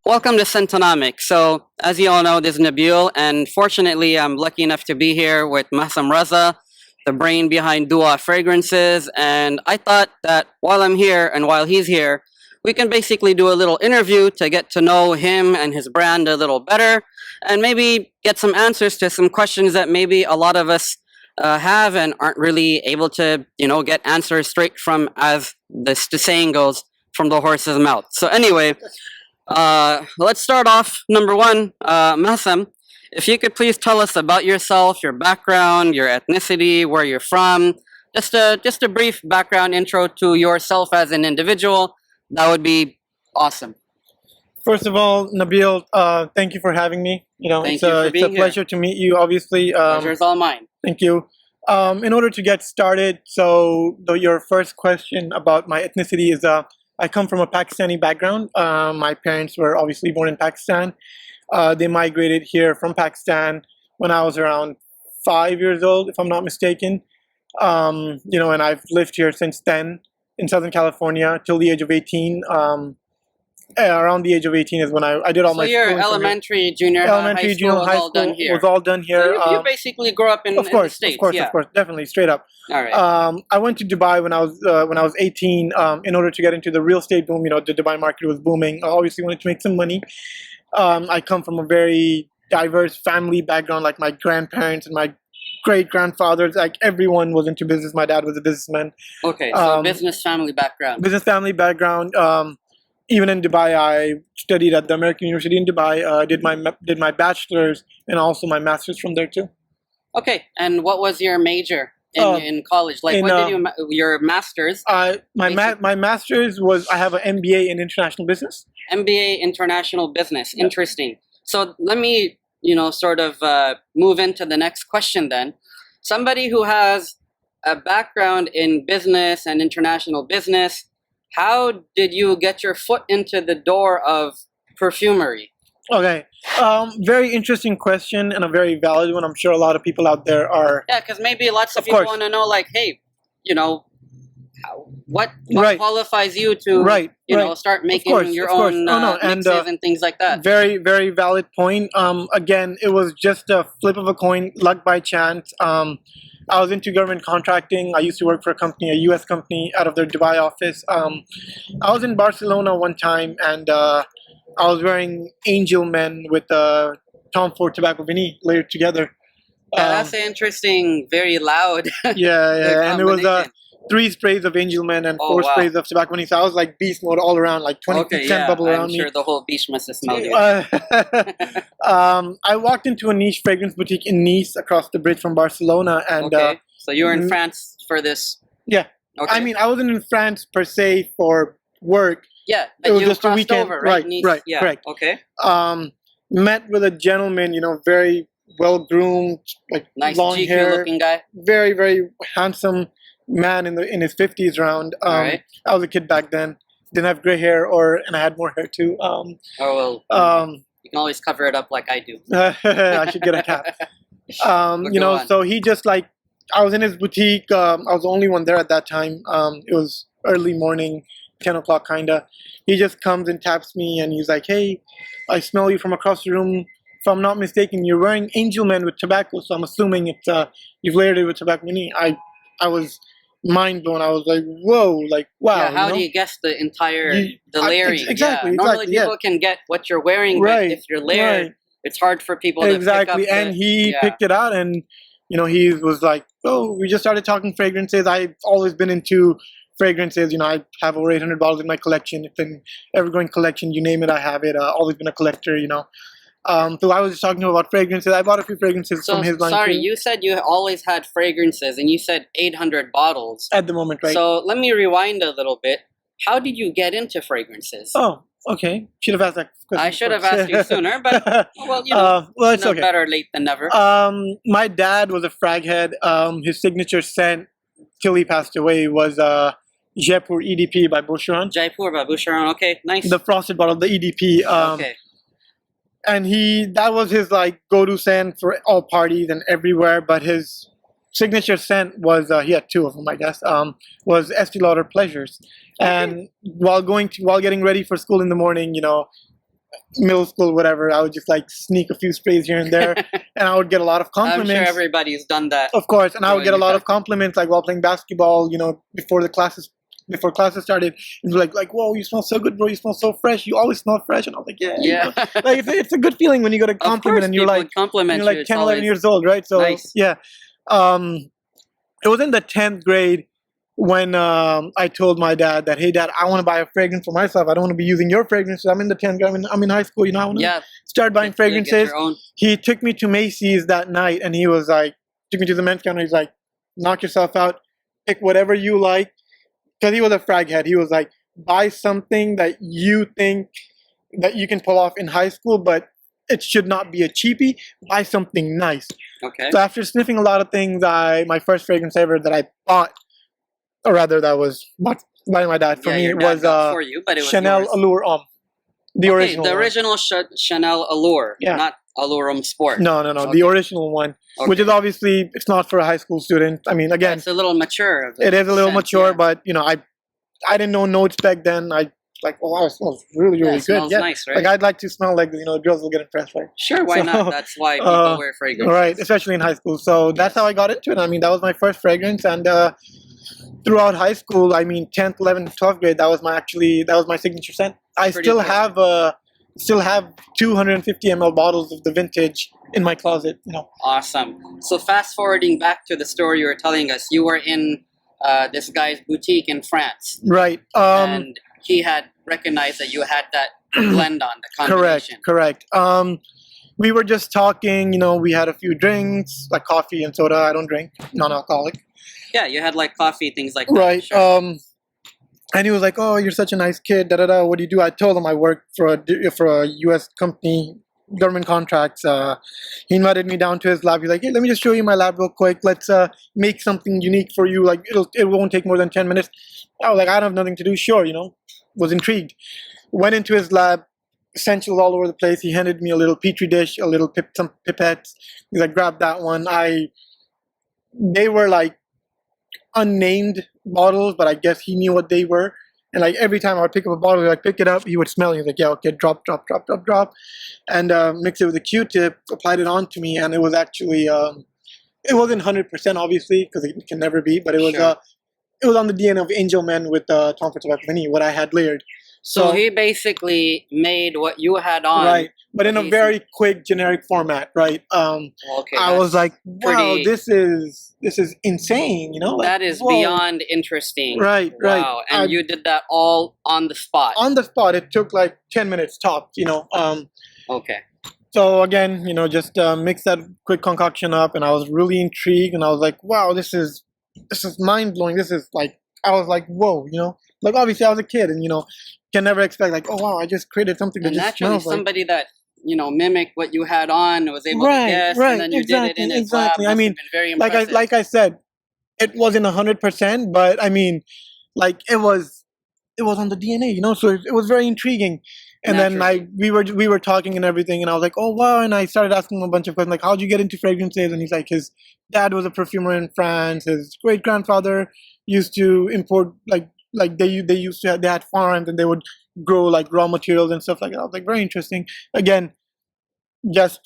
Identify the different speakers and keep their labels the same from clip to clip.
Speaker 1: Welcome to Scentonomics. So, as you all know, this is Nabil, and fortunately, I'm lucky enough to be here with Mahsam Raza, the brain behind Dua Fragrances. And I thought that while I'm here and while he's here, we can basically do a little interview to get to know him and his brand a little better, and maybe get some answers to some questions that maybe a lot of us have and aren't really able to, get answers straight from, as the saying goes, from the horse's mouth. So anyway. Let's start off. Number one, Mahsam, if you could please tell us about yourself, your background, your ethnicity, where you're from, just a brief background intro to yourself as an individual. That would be awesome.
Speaker 2: First of all, Nabil, thank you for having me.
Speaker 1: Thank you for being
Speaker 2: it's a pleasure to meet you. Obviously,
Speaker 1: pleasure's all mine.
Speaker 2: Thank you. In order to get started, your first question about my ethnicity is I come from a Pakistani background. My parents were obviously born in Pakistan. They migrated here from Pakistan when I was around 5 years old, if I'm not mistaken. And I've lived here since then in Southern California till the age of 18. Around the age of 18 is when I did all my
Speaker 1: schooling. So your elementary, junior high school
Speaker 2: was all done here.
Speaker 1: So you basically grew up in the States.
Speaker 2: Of course, definitely, straight up.
Speaker 1: All right.
Speaker 2: I went to Dubai when I was 18 in order to get into the real estate boom. The Dubai market was booming. I obviously wanted to make some money. I come from a very diverse family background. Like my grandparents and my great-grandfathers, like everyone was into business. My dad was a businessman.
Speaker 1: Okay, so business family background.
Speaker 2: Business family background. Even in Dubai, I studied at the American University in Dubai. Did my bachelor's and also my master's from there too.
Speaker 1: Okay, and what was your major in college? Like, what did your master's?
Speaker 2: My master's was, I have an MBA in international business.
Speaker 1: MBA international business. Yeah. Interesting. So let me, sort of move into the next question then. Somebody who has a background in business and international business, how did you get your foot into the door of perfumery?
Speaker 2: Okay, very interesting question and a very valid one. I'm sure a lot of people out there are.
Speaker 1: Yeah, because maybe lots of people want to know, like, hey, what qualifies you to, start making your own mixes and things like that.
Speaker 2: Very, very valid point. Again, it was just a flip of a coin, luck by chance. I was into government contracting. I used to work for a U.S. company out of their Dubai office. I was in Barcelona one time, and I was wearing Angel Men with Tom Ford Tobacco Vinny layered together.
Speaker 1: Yeah, that's interesting. Very loud.
Speaker 2: Yeah, and it was 3 sprays of Angel Men and 4 sprays of Tobacco Vinny. So I was like beast mode all around, like 20% bubble around me.
Speaker 1: I'm sure the whole beach must have smelled you.
Speaker 2: I walked into a niche fragrance boutique in Nice across the bridge from Barcelona. And
Speaker 1: so you were in France for this?
Speaker 2: Yeah. Okay. I mean, I wasn't in France per se for work.
Speaker 1: Yeah,
Speaker 2: it was just a weekend.
Speaker 1: Over, right? Nice.
Speaker 2: Right,
Speaker 1: yeah.
Speaker 2: Correct.
Speaker 1: Okay.
Speaker 2: Met with a gentleman, very well groomed, like
Speaker 1: nice,
Speaker 2: long
Speaker 1: GQ
Speaker 2: hair,
Speaker 1: looking guy.
Speaker 2: Very, very handsome man in his 50s around.
Speaker 1: Right.
Speaker 2: I was a kid back then. Didn't have gray hair, and I had more hair too.
Speaker 1: You can always cover it up like I do.
Speaker 2: I should get a cap. So he just like, I was in his boutique. I was the only one there at that time. It was early morning, 10 o'clock kinda. He just comes and taps me and he's like, hey, I smell you from across the room. If I'm not mistaken, you're wearing Angel Men with tobacco, so I'm assuming it's you've layered it with tobacco mini. I was mind blown. I was like, whoa, like, wow.
Speaker 1: Yeah, how do you guess the entire layering? Exactly. Normally people can get what you're wearing, but if you're layered, it's hard for people to pick up.
Speaker 2: And he picked it out, and he was like, oh, we just started talking fragrances. I've always been into fragrances. I have over 800 bottles in my collection. It's an ever-growing collection. You name it, I have it. Always been a collector, So I was just talking about fragrances. I bought a few fragrances from his line.
Speaker 1: Sorry, you said you always had fragrances, and you said 800 bottles.
Speaker 2: At the moment, right?
Speaker 1: So let me rewind a little bit. How did you get into fragrances?
Speaker 2: Oh, okay. Should have asked that question.
Speaker 1: I should have asked you sooner, but
Speaker 2: it's okay.
Speaker 1: Better late than never.
Speaker 2: My dad was a frag head. His signature scent, till he passed away, was Jaipur EDP by Boucheron.
Speaker 1: Jaipur by Boucheron. Okay, nice.
Speaker 2: The frosted bottle, the EDP.
Speaker 1: Okay.
Speaker 2: And that was his like go-to scent for all parties and everywhere. But his signature scent was he had two of them, I guess. Was Estee Lauder Pleasures, and while getting ready for school in the morning, middle school, whatever, I would just like sneak a few sprays here and there, and I would get a lot of
Speaker 1: I'm
Speaker 2: compliments.
Speaker 1: sure everybody's done that.
Speaker 2: Of course, and I would get a lot
Speaker 1: Yeah.
Speaker 2: of compliments, like while playing basketball, before classes started, and like, whoa, you smell so good, bro. You smell so fresh. You always smell fresh. And I was like, yeah.
Speaker 1: Yeah.
Speaker 2: Like it's a good feeling when you get a
Speaker 1: Of
Speaker 2: compliment
Speaker 1: course,
Speaker 2: and you're
Speaker 1: people
Speaker 2: like,
Speaker 1: compliment
Speaker 2: you're like
Speaker 1: you. It's
Speaker 2: 10, 11
Speaker 1: always
Speaker 2: years old, right? So
Speaker 1: nice.
Speaker 2: yeah. It was in the 10th grade when I told my dad that, hey, Dad, I want to buy a fragrance for myself. I don't want to be using your fragrances. I'm in the 10th grade. I'm in high school. I want to
Speaker 1: Yeah.
Speaker 2: start buying
Speaker 1: Get
Speaker 2: fragrances.
Speaker 1: your own.
Speaker 2: He took me to Macy's that night, and he was like, took me to the men's counter. He's like, knock yourself out, pick whatever you like, because he was a frag head. He was like, buy something that you think that you can pull off in high school, but it should not be a cheapie. Buy something nice.
Speaker 1: Okay.
Speaker 2: So after sniffing a lot of things, my first fragrance ever that I bought, or rather that was bought by my dad for
Speaker 1: Yeah,
Speaker 2: me,
Speaker 1: your dad
Speaker 2: was
Speaker 1: got for you, but it was
Speaker 2: Chanel
Speaker 1: yours.
Speaker 2: Allure Homme. The
Speaker 1: Okay,
Speaker 2: original
Speaker 1: the
Speaker 2: one.
Speaker 1: original Chanel Allure,
Speaker 2: Yeah.
Speaker 1: not Allure Sport.
Speaker 2: No.
Speaker 1: Okay.
Speaker 2: The original one, which
Speaker 1: Okay.
Speaker 2: is obviously, it's not for a high school student. I mean,
Speaker 1: Yeah,
Speaker 2: again,
Speaker 1: it's a little mature.
Speaker 2: it is a little
Speaker 1: scent,
Speaker 2: mature,
Speaker 1: yeah.
Speaker 2: but I didn't know notes back then. I like, oh wow, it smells really,
Speaker 1: Yeah,
Speaker 2: really
Speaker 1: it
Speaker 2: good.
Speaker 1: smells nice, right?
Speaker 2: Like I'd like to smell like girls will get impressed, right?
Speaker 1: Sure, why
Speaker 2: So,
Speaker 1: not? That's why people wear fragrances.
Speaker 2: Right, especially in high school. So that's how I got into it. I mean, that was my first fragrance, and throughout high school, I mean, 10th, 11th, 12th grade, that was my signature scent. I
Speaker 1: Pretty
Speaker 2: still have 250 ml bottles of the vintage in my closet.
Speaker 1: Awesome. So fast forwarding back to the story you were telling us, you were in this guy's boutique in France,
Speaker 2: Right.
Speaker 1: and he had recognized that you had that blend on the combination.
Speaker 2: Correct. We were just talking. We had a few drinks, like coffee and soda. I don't drink, non-alcoholic.
Speaker 1: Yeah, you had like coffee, things like that.
Speaker 2: Right.
Speaker 1: Sure.
Speaker 2: And he was like, "Oh, you're such a nice kid. Da da da. What do you do?" I told him I work for a U.S. company, government contracts. He invited me down to his lab. He's like, "Hey, let me just show you my lab real quick. Let's make something unique for you. Like it won't take more than 10 minutes." I was like, "I have nothing to do." Sure, was intrigued. Went into his lab. Essentials all over the place. He handed me a little petri dish, some pipettes. He's like, "Grab that one." They were like unnamed bottles, but I guess he knew what they were. And like every time I would pick up a bottle, like pick it up, he would smell it. He's like, "Yeah, okay, drop," and mix it with a Q-tip, applied it onto me, and it was actually it wasn't 100% obviously because it can never be, but it was
Speaker 1: Sure.
Speaker 2: It was on the DNA of Angel Men with Tom Ford Tobacco Vanille, what I had layered.
Speaker 1: So he basically made what you had on.
Speaker 2: Right, but in a very quick, generic format, right?
Speaker 1: Okay,
Speaker 2: I was like, wow,
Speaker 1: pretty-
Speaker 2: this is insane, Like,
Speaker 1: that is
Speaker 2: whoa.
Speaker 1: beyond interesting.
Speaker 2: Right.
Speaker 1: Wow, and you did that all on the spot.
Speaker 2: On the spot. It took like 10 minutes tops,
Speaker 1: Okay.
Speaker 2: So again, just mix that quick concoction up, and I was really intrigued, and I was like, wow, this is mind blowing. This is like, I was like, whoa, like obviously I was a kid, and can never expect like, oh wow, I just created something that
Speaker 1: And
Speaker 2: just
Speaker 1: naturally,
Speaker 2: smells like.
Speaker 1: somebody that mimicked what you had on was able to guess, and then you did it in his lab.
Speaker 2: Exactly. I
Speaker 1: Must
Speaker 2: mean,
Speaker 1: have been very impressive.
Speaker 2: like I said, it wasn't 100%, but I mean, like it was on the DNA, so it was very intriguing. And
Speaker 1: Naturally.
Speaker 2: then we were talking and everything, and I was like, oh wow, and I started asking him a bunch of questions like, how'd you get into fragrances? And he's like, his dad was a perfumer in France. His great grandfather used to import they had farms, and they would grow like raw materials and stuff like that. I was like, very interesting. Again, just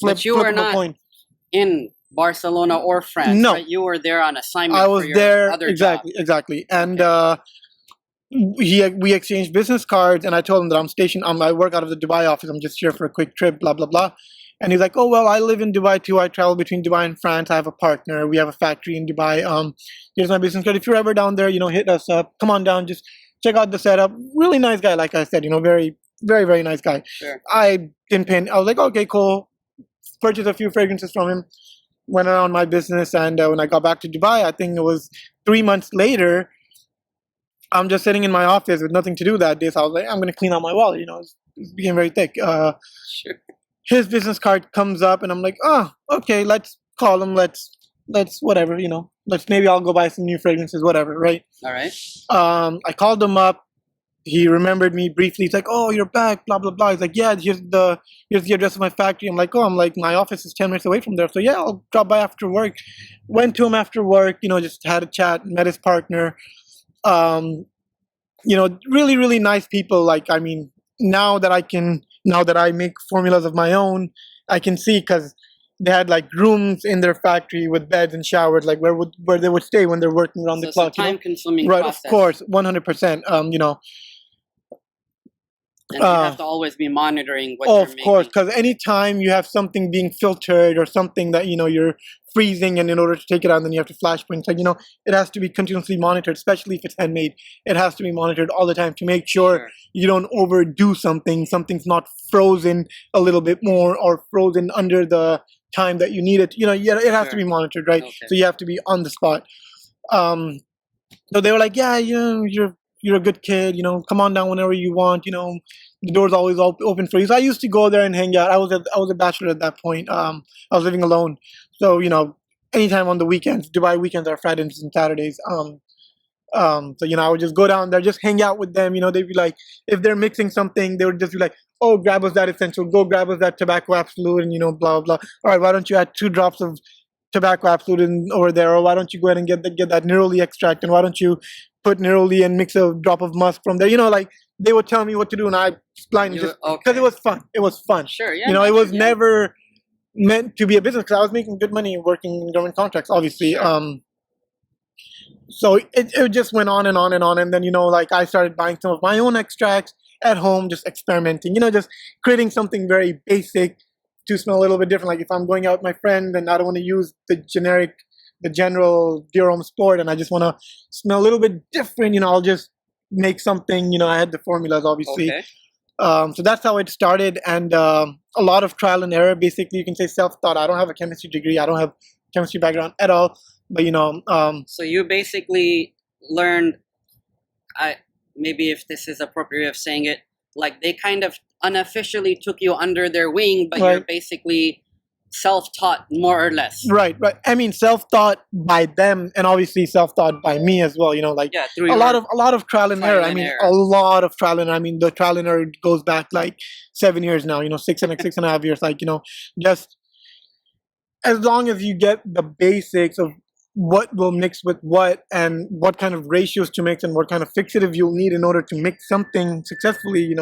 Speaker 1: But you
Speaker 2: flip
Speaker 1: were
Speaker 2: of a
Speaker 1: not
Speaker 2: coin.
Speaker 1: in Barcelona or France.
Speaker 2: No.
Speaker 1: Right? You were there on assignment.
Speaker 2: I was
Speaker 1: for your
Speaker 2: there
Speaker 1: other
Speaker 2: exactly, and we exchanged business cards, and I told him that I'm stationed. I work out of the Dubai office. I'm just here for a quick trip. Blah blah blah. And he's like, "Oh well, I live in Dubai too. I travel between Dubai and France. I have a partner. We have a factory in Dubai. Here's my business card. If you're ever down there, hit us up. Come on down. Just check out the setup. Really nice guy, like I said. Very very very nice guy.
Speaker 1: Sure.
Speaker 2: I didn't pay. I was like, okay, cool. Purchased a few fragrances from him. Went around my business, and when I got back to Dubai, I think it was 3 months later. I'm just sitting in my office with nothing to do that day, so I was like, I'm going to clean out my wallet. It became very thick.
Speaker 1: Sure.
Speaker 2: His business card comes up, and I'm like, oh, okay, let's call him. Let's whatever, maybe I'll go buy some new fragrances, whatever, right?
Speaker 1: All right.
Speaker 2: I called him up. he remembered me briefly. He's like, "Oh, you're back." Blah blah blah. He's like, "Yeah, here's the address of my factory." I'm like, "Oh, my office is 10 minutes away from there. So yeah, I'll drop by after work." Went to him after work. Just had a chat. Met his partner. Um, really really nice people. Like, I mean, now that I make formulas of my own, I can see, because they had like rooms in their factory with beds and showers, like where they would stay when they're working around the
Speaker 1: So
Speaker 2: clock.
Speaker 1: it's a time-consuming
Speaker 2: Right,
Speaker 1: process.
Speaker 2: of course, 100%.
Speaker 1: And you have to always be monitoring what
Speaker 2: Oh,
Speaker 1: you're
Speaker 2: of
Speaker 1: making.
Speaker 2: course, because anytime you have something being filtered or something that you're freezing, and in order to take it out, then you have to flash point. Like, it has to be continuously monitored, especially if it's handmade. It has to be monitored all the time to make sure you don't overdo something. Something's not frozen a little bit more or frozen under the time that you need it. It has to be monitored, right?
Speaker 1: Okay.
Speaker 2: So you have to be on the spot. So they were like, "Yeah, you're a good kid. Come on down whenever you want. The door's always open for you." So I used to go there and hang out. I was a bachelor at that point. I was living alone, so anytime on the weekends. Dubai weekends are Fridays and Saturdays. So I would just go down there, just hang out with them. They'd be like, if they're mixing something, they would just be like, "Oh, grab us that essential. Go grab us that tobacco absolute," and blah blah blah. "All right, why don't you add 2 drops of tobacco absolute over there, or why don't you go ahead and get that neroli extract, and why don't you put neroli and mix a drop of musk from there?" Like, they would tell me what to do, and I blindly just, because it was fun. It was fun.
Speaker 1: Sure, yeah.
Speaker 2: It was never meant to be a business, because I was making good money working in government contracts, obviously.
Speaker 1: Sure.
Speaker 2: So it just went on and on and on, and then like, I started buying some of my own extracts at home, just experimenting, just creating something very basic to smell a little bit different. Like, if I'm going out with my friend and I don't want to use the general Durham Sport, and I just want to smell a little bit different, I'll just make something. I had the formulas, obviously.
Speaker 1: Okay.
Speaker 2: So that's how it started, and a lot of trial and error. Basically, you can say self-taught. I don't have a chemistry degree. I don't have chemistry background at all. But
Speaker 1: so you basically learned. Maybe if this is appropriate of saying it, like, they kind of unofficially took you under their wing, but you're basically self-taught, more or less.
Speaker 2: Right. I mean, self-taught by them, and obviously self-taught by me as well. Like,
Speaker 1: through
Speaker 2: a lot of trial and error. I mean, a lot of trial and error. I mean, the trial and error goes back like 7 years now. 6.5 years. Like, just as long as you get the basics of what will mix with what, and what kind of ratios to mix, and what kind of fixative you'll need in order to mix something successfully.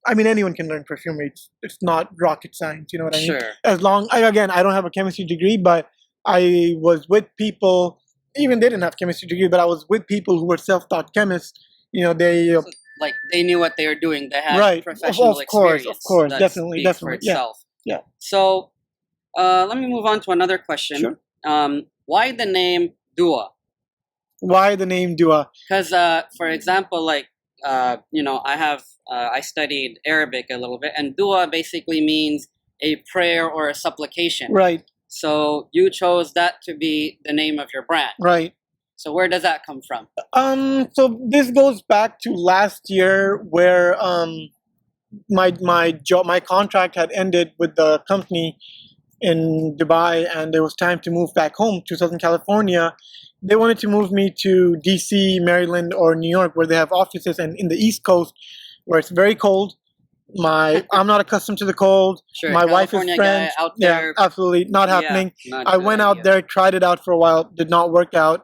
Speaker 2: I mean, anyone can learn perfumery. It's not rocket science. You know what I mean?
Speaker 1: Sure.
Speaker 2: As long, again, I don't have a chemistry degree, but I was with people. Even they didn't have chemistry degree, but I was with people who were self-taught chemists. They
Speaker 1: like, they knew what they were doing. They had professional experience.
Speaker 2: Of course,
Speaker 1: that
Speaker 2: definitely.
Speaker 1: For itself.
Speaker 2: Yeah.
Speaker 1: So, let me move on to another question.
Speaker 2: Sure.
Speaker 1: Why the name Dua?
Speaker 2: Why the name Dua?
Speaker 1: Because, for example, like, I studied Arabic a little bit, and Dua basically means a prayer or a supplication.
Speaker 2: Right.
Speaker 1: So you chose that to be the name of your brand.
Speaker 2: Right.
Speaker 1: So where does that come from?
Speaker 2: So this goes back to last year, where my contract had ended with the company in Dubai, and it was time to move back home to Southern California. They wanted to move me to DC, Maryland, or New York, where they have offices, and in the East Coast, where it's very cold. I'm not accustomed to the cold.
Speaker 1: Sure,
Speaker 2: my wife is
Speaker 1: California
Speaker 2: French.
Speaker 1: guy out there.
Speaker 2: Yeah, absolutely not happening.
Speaker 1: Not
Speaker 2: I
Speaker 1: good
Speaker 2: went
Speaker 1: idea.
Speaker 2: out there, tried it out for a while, did not work out.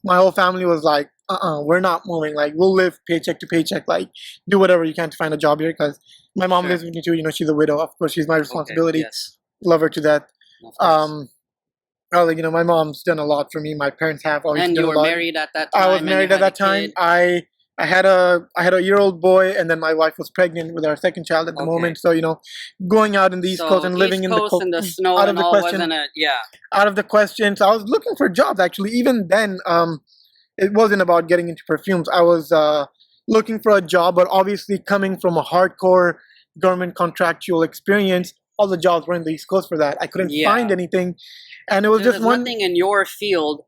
Speaker 2: My whole family was like, we're not moving. Like, we'll live paycheck to paycheck. Like, do whatever you can to find a job here, because my mom lives with me too. She's a widow. Of course, she's my responsibility.
Speaker 1: Okay, yes.
Speaker 2: Love her to death.
Speaker 1: Of course.
Speaker 2: My mom's done a lot for me. My parents have always
Speaker 1: And
Speaker 2: done
Speaker 1: you
Speaker 2: a
Speaker 1: were
Speaker 2: lot.
Speaker 1: married at that time.
Speaker 2: I was married at that time. I had a year-old boy, and then my wife was pregnant with our second child at the moment. So going out in the East Coast and living in the cold,
Speaker 1: and the snow
Speaker 2: out of
Speaker 1: and
Speaker 2: the
Speaker 1: all
Speaker 2: question.
Speaker 1: wasn't
Speaker 2: Out of the question. So I was looking for jobs, actually. Even then, it wasn't about getting into perfumes. I was looking for a job, but obviously coming from a hardcore government contractual experience, all the jobs were in the East Coast for that. I couldn't find anything, and it was
Speaker 1: There's
Speaker 2: just one
Speaker 1: nothing in your field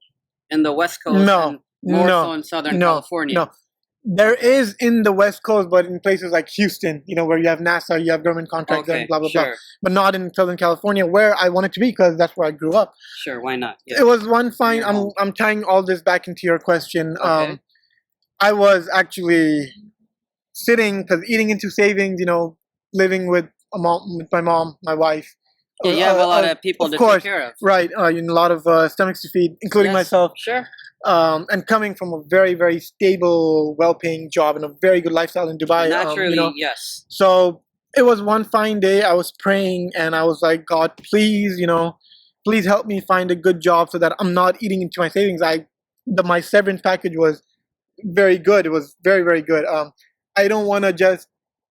Speaker 1: in the West Coast. And more so in Southern California.
Speaker 2: No, there is in the West Coast, but in places like Houston, where you have NASA, you have government contracts, and blah blah blah. But not in Southern California, where I wanted to be, because that's where I grew up.
Speaker 1: Sure, why not? Yeah.
Speaker 2: It was one fine. I'm tying all this back into your question.
Speaker 1: Okay.
Speaker 2: I was actually sitting, because eating into savings, living with with my mom, my wife.
Speaker 1: Yeah, you have a lot of people to take care of.
Speaker 2: Right, a lot of stomachs to feed, including
Speaker 1: Yes,
Speaker 2: myself.
Speaker 1: Sure.
Speaker 2: And coming from a very, very stable, well-paying job and a very good lifestyle in Dubai.
Speaker 1: Naturally, yes.
Speaker 2: So it was one fine day. I was praying and I was like, God, please, please help me find a good job so that I'm not eating into my savings. My severance package was very good. It was very, very good. I don't want to just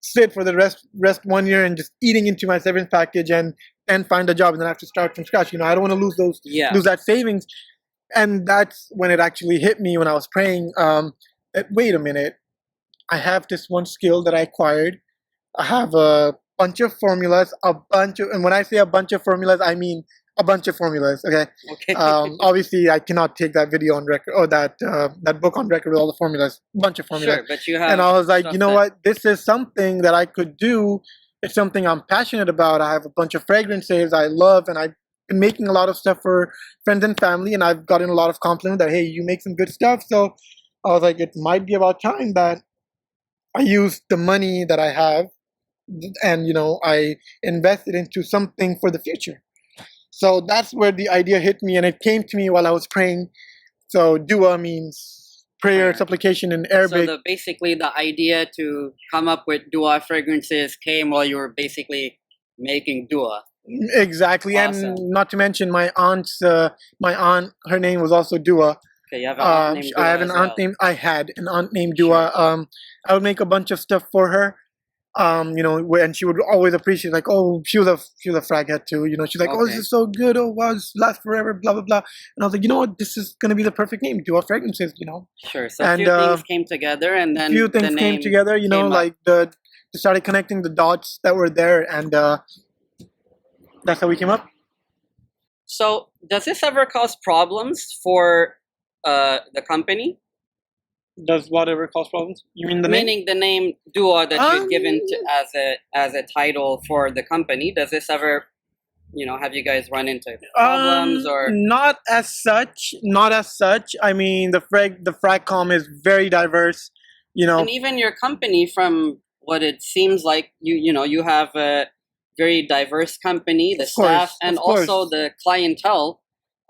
Speaker 2: sit for the rest 1 year and just eating into my severance package and find a job and then have to start from scratch. I don't want to lose lose that savings. And that's when it actually hit me when I was praying. That, wait a minute, I have this one skill that I acquired. I have a bunch of formulas, and when I say a bunch of formulas, I mean a bunch of formulas. Okay.
Speaker 1: Okay.
Speaker 2: Obviously, I cannot take that video on record or that book on record with all the formulas. Bunch of formulas.
Speaker 1: Sure, but you have.
Speaker 2: And I was like, you know what? This is something that I could do. It's something I'm passionate about. I have a bunch of fragrances I love, and I've been making a lot of stuff for friends and family, and I've gotten a lot of compliments that, hey, you make some good stuff. So I was like, it might be about time that I use the money that I have and I invested into something for the future. So that's where the idea hit me, and it came to me while I was praying. So dua means prayer, supplication in Arabic.
Speaker 1: So basically the idea to come up with dua fragrances came while you were basically making dua.
Speaker 2: Exactly. Awesome. And not to mention my aunt, her name was also Dua.
Speaker 1: Okay, you have an aunt named Dua.
Speaker 2: I had an aunt named Dua. Sure. I would make a bunch of stuff for her. And she would always appreciate, like, oh, she was a fraghead too. She's like, oh, this is so good. Oh, wow, this lasts forever. Blah blah blah. And I was like, you know what, this is gonna be the perfect name. Dua fragrances.
Speaker 1: Sure. So a few things came together, and then
Speaker 2: like started connecting the dots that were there, and that's how we came up.
Speaker 1: So does this ever cause problems for the company?
Speaker 2: Does whatever cause problems? You mean the name?
Speaker 1: Meaning the name Dua that you've given as a title for the company. Does this ever, have you guys run into problems or?
Speaker 2: Not as such. Not as such. I mean, the Fragcom is very diverse.
Speaker 1: And even your company, from what it seems like, you have a very diverse company, the staff, and also the clientele.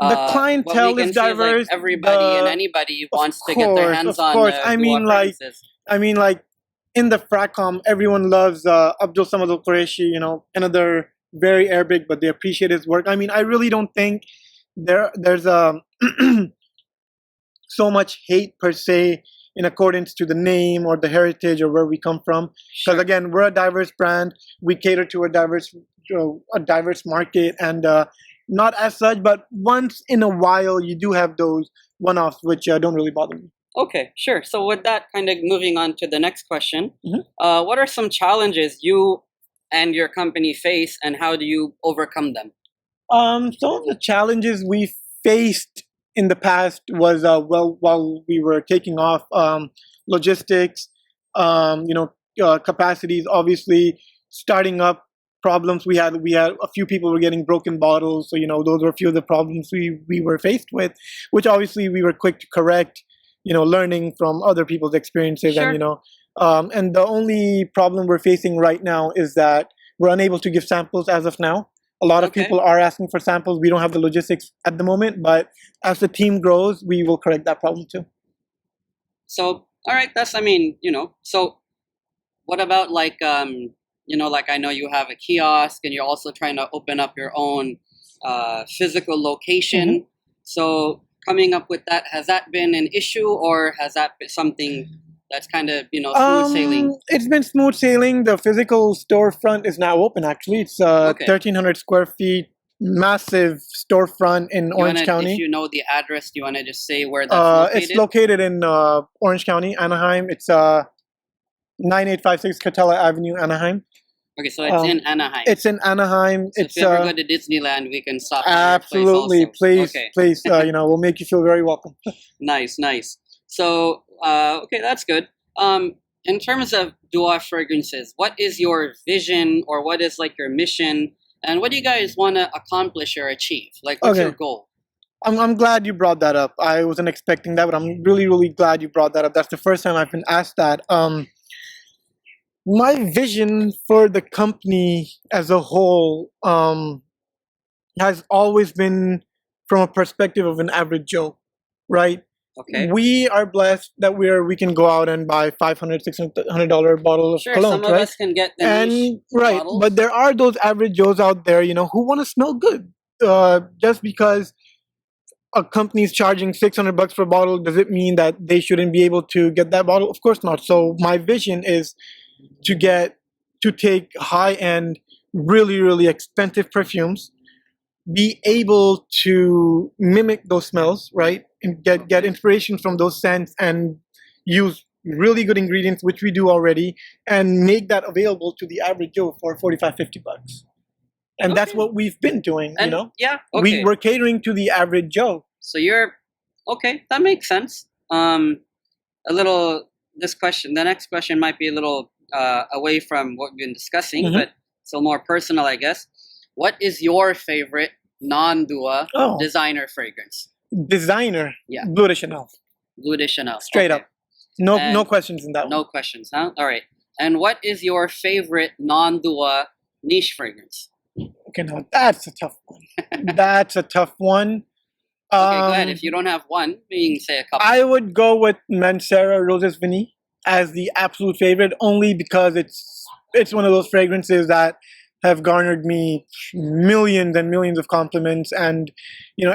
Speaker 2: The clientele is diverse.
Speaker 1: Like everybody and anybody wants to get their hands on. Of course,
Speaker 2: I mean, like in the Fragcom, everyone loves Abdul Samad Al Qureshi. Another very Arabic, but they appreciate his work. I mean, I really don't think there's so much hate per se in accordance to the name or the heritage or where we come from. Because again, we're a diverse brand. We cater to a diverse market, and not as such, but once in a while you do have those one-offs which don't really bother me.
Speaker 1: Okay, sure. So with that, kind of moving on to the next question, what are some challenges you and your company face, and how do you overcome them?
Speaker 2: Some of the challenges we faced in the past was while we were taking off, logistics, capacities, obviously starting up. Problems we had a few people were getting broken bottles, so those were a few of the problems we were faced with, which obviously we were quick to correct, learning from other people's experiences. Sure. And the only problem we're facing right now is that we're unable to give samples as of now. A lot of people are asking for samples. We don't have the logistics at the moment, but as the team grows, we will correct that problem too.
Speaker 1: So all right, so what about like like I know you have a kiosk and you're also trying to open up your own physical location. So coming up with that, has that been an issue, or has that been something that's kind of, smooth sailing? It's
Speaker 2: been smooth sailing. The physical storefront is now open, actually. It's 1,300 square feet, massive storefront in Orange County.
Speaker 1: If you know the address, do you want to just say where that's located?
Speaker 2: It's located in Orange County, Anaheim. It's 9856 Catella Avenue, Anaheim.
Speaker 1: Okay, so it's in Anaheim.
Speaker 2: It's in Anaheim.
Speaker 1: So if you ever go to Disneyland, we can stop.
Speaker 2: Absolutely, please. We'll make you feel very welcome.
Speaker 1: Nice. So, okay, that's good. In terms of Dua Fragrances, what is your vision, or what is like your mission, and what do you guys want to accomplish or achieve? Like, what's your goal?
Speaker 2: I'm glad you brought that up. I wasn't expecting that, but I'm really, really glad you brought that up. That's the first time I've been asked that. My vision for the company as a whole has always been from a perspective of an average Joe, right?
Speaker 1: Okay.
Speaker 2: We are blessed that we can go out and buy $500, $600 bottle of
Speaker 1: Sure,
Speaker 2: cologne,
Speaker 1: some of
Speaker 2: right?
Speaker 1: us can get the niche
Speaker 2: And right,
Speaker 1: bottles.
Speaker 2: but there are those average Joes out there, who want to smell good. Just because a company is charging $600 for a bottle, does it mean that they shouldn't be able to get that bottle? Of course not. So my vision is to take high end, really, really expensive perfumes, be able to mimic those smells, right? And get inspiration from those scents and use really good ingredients, which we do already, and make that available to the average Joe for 45, $50. And that's
Speaker 1: Okay.
Speaker 2: what we've been doing,
Speaker 1: And yeah, okay.
Speaker 2: We're catering to the average Joe.
Speaker 1: So you're okay. That makes sense. A little. The next question might be a little away from what we've been discussing,
Speaker 2: Mhm.
Speaker 1: but still more personal, I guess. What is your favorite non-Dua
Speaker 2: Oh,
Speaker 1: designer fragrance?
Speaker 2: designer,
Speaker 1: Yeah.
Speaker 2: Bleu de Chanel.
Speaker 1: Bleu de Chanel.
Speaker 2: Straight
Speaker 1: Okay.
Speaker 2: up. No
Speaker 1: And
Speaker 2: questions in that one.
Speaker 1: no questions, huh? All right. And what is your favorite non-Dua niche fragrance?
Speaker 2: Okay, now that's a tough one. That's a tough one.
Speaker 1: Okay, go ahead. If you don't have one, you can say a couple.
Speaker 2: I would go with Mansera Roses Vanille as the absolute favorite, only because it's one of those fragrances that have garnered me millions and millions of compliments, and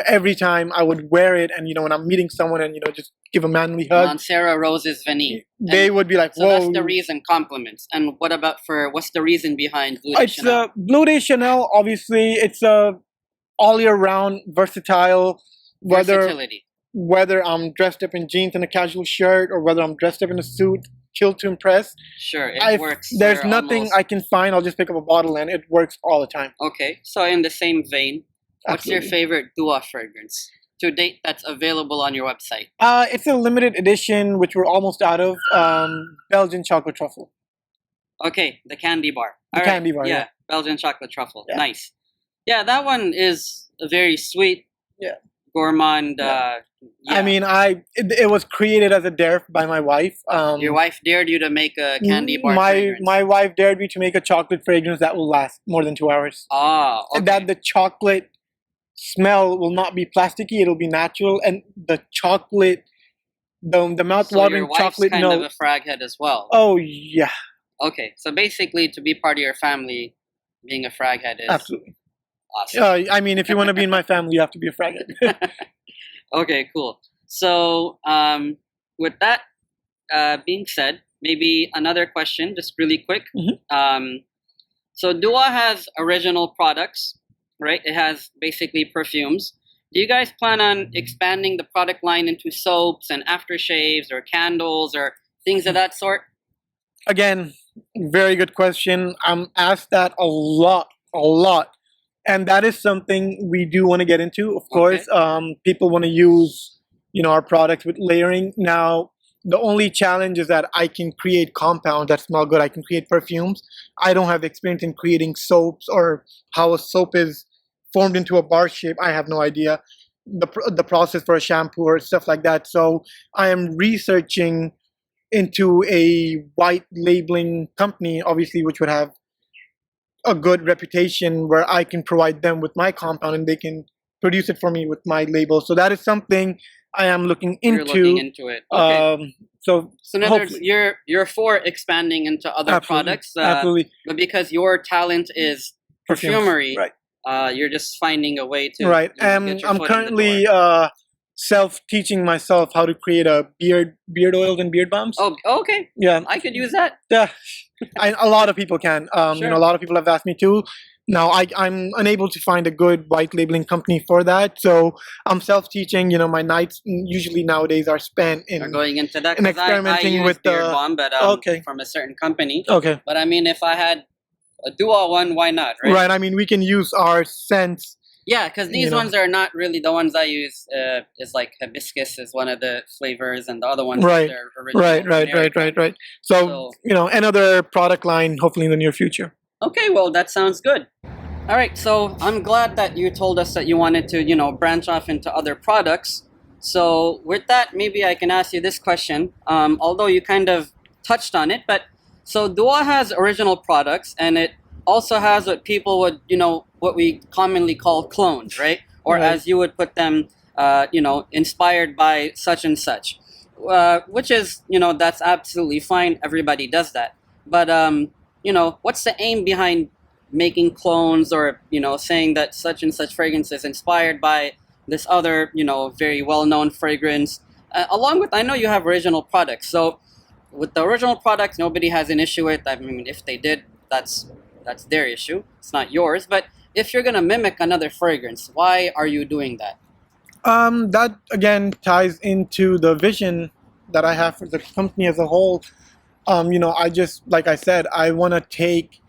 Speaker 2: every time I would wear it, and when I'm meeting someone and just give a manly hug,
Speaker 1: Mansera Roses Vanille.
Speaker 2: they would be like,
Speaker 1: So
Speaker 2: "Whoa!"
Speaker 1: that's the reason, compliments. And what's the reason behind Bleu de
Speaker 2: It's
Speaker 1: Chanel?
Speaker 2: Bleu de Chanel. Obviously, it's a all year round versatile.
Speaker 1: Versatility.
Speaker 2: Whether I'm dressed up in jeans and a casual shirt, or whether I'm dressed up in a suit, kill to impress,
Speaker 1: Sure, it works.
Speaker 2: There's
Speaker 1: for
Speaker 2: nothing
Speaker 1: almost-
Speaker 2: I can find. I'll just pick up a bottle and it works all the time.
Speaker 1: Okay, so in the same vein, what's your
Speaker 2: Absolutely.
Speaker 1: favorite Dua fragrance to date that's available on your website?
Speaker 2: It's a limited edition, which we're almost out of. Belgian chocolate truffle.
Speaker 1: Okay, the candy bar.
Speaker 2: The
Speaker 1: All right,
Speaker 2: candy bar, yeah.
Speaker 1: Belgian chocolate truffle.
Speaker 2: Yeah.
Speaker 1: Nice. Yeah, that one is a very sweet,
Speaker 2: Yeah.
Speaker 1: gourmand.
Speaker 2: I mean, it was created as a dare by my wife.
Speaker 1: Your wife dared you to make a candy bar fragrance.
Speaker 2: My wife dared me to make a chocolate fragrance that will last more than 2 hours.
Speaker 1: Ah, okay.
Speaker 2: That the chocolate smell will not be plasticky; it'll be natural, and the chocolate, the mouth-watering
Speaker 1: your wife's
Speaker 2: chocolate
Speaker 1: kind
Speaker 2: note.
Speaker 1: of a frag head as well.
Speaker 2: Oh yeah,
Speaker 1: Okay, so basically, to be part of your family, being a frag head is
Speaker 2: absolutely.
Speaker 1: awesome.
Speaker 2: I mean, if you want to be in my family, you have to be a fragment.
Speaker 1: Okay, cool. So, with that being said, maybe another question, just really quick.
Speaker 2: Mhm.
Speaker 1: So, Dua has original products, right? It has basically perfumes. Do you guys plan on expanding the product line into soaps and aftershaves or candles or things of that sort?
Speaker 2: Again, very good question. I'm asked that a lot, and that is something we do want to get into. Of course, people want to use, our products with layering. Now, the only challenge is that I can create compounds that smell good. I can create perfumes. I don't have experience in creating soaps or how a soap is formed into a bar shape. I have no idea the process for a shampoo or stuff like that. So I am researching into a white labeling company, obviously, which would have a good reputation, where I can provide them with my compound and they can produce it for me with my label. So that is something I am looking into.
Speaker 1: You're looking into it. Okay.
Speaker 2: So
Speaker 1: in other words,
Speaker 2: hopefully.
Speaker 1: you're for expanding into other
Speaker 2: Absolutely,
Speaker 1: products,
Speaker 2: absolutely.
Speaker 1: but because your talent is
Speaker 2: Perfumes,
Speaker 1: perfumery,
Speaker 2: right?
Speaker 1: You're just finding a way to
Speaker 2: Right.
Speaker 1: get your
Speaker 2: I'm
Speaker 1: foot in the
Speaker 2: currently
Speaker 1: door.
Speaker 2: self-teaching myself how to create a beard oils and beard balms.
Speaker 1: Oh, okay.
Speaker 2: Yeah.
Speaker 1: I could use that.
Speaker 2: Yeah. A lot of people can.
Speaker 1: Sure.
Speaker 2: A lot of people have asked me to. Now, I'm unable to find a good white labeling company for that, so I'm self-teaching. My nights usually nowadays are spent in
Speaker 1: We're going into that
Speaker 2: in
Speaker 1: because I
Speaker 2: experimenting
Speaker 1: use
Speaker 2: with
Speaker 1: beard
Speaker 2: the.
Speaker 1: balm, but
Speaker 2: Okay.
Speaker 1: from a certain company.
Speaker 2: Okay.
Speaker 1: But I mean, if I had a Dua one, why not? Right.
Speaker 2: Right. I mean, we can use our scents.
Speaker 1: Yeah, because these ones are not really the ones I use. Is like hibiscus is one of the flavors, and the other ones
Speaker 2: Right.
Speaker 1: are original.
Speaker 2: Right. So another product line, hopefully in the near future.
Speaker 1: Okay, well, that sounds good. All right, so I'm glad that you told us that you wanted to, branch off into other products. So with that, maybe I can ask you this question. Although you kind of touched on it, but So Dua has original products, and it also has what people would, what we commonly call clones, right? Or
Speaker 2: Right.
Speaker 1: as you would put them, inspired by such and such, which is, that's absolutely fine. Everybody does that. But, what's the aim behind making clones, or, saying that such and such fragrance is inspired by this other, very well-known fragrance? Along with, I know you have original products. So with the original products, nobody has an issue with. I mean, if they did, that's their issue. It's not yours. But if you're gonna mimic another fragrance, why are you doing that?
Speaker 2: That again ties into the vision that I have for the company as a whole. I just, like I said, I want to take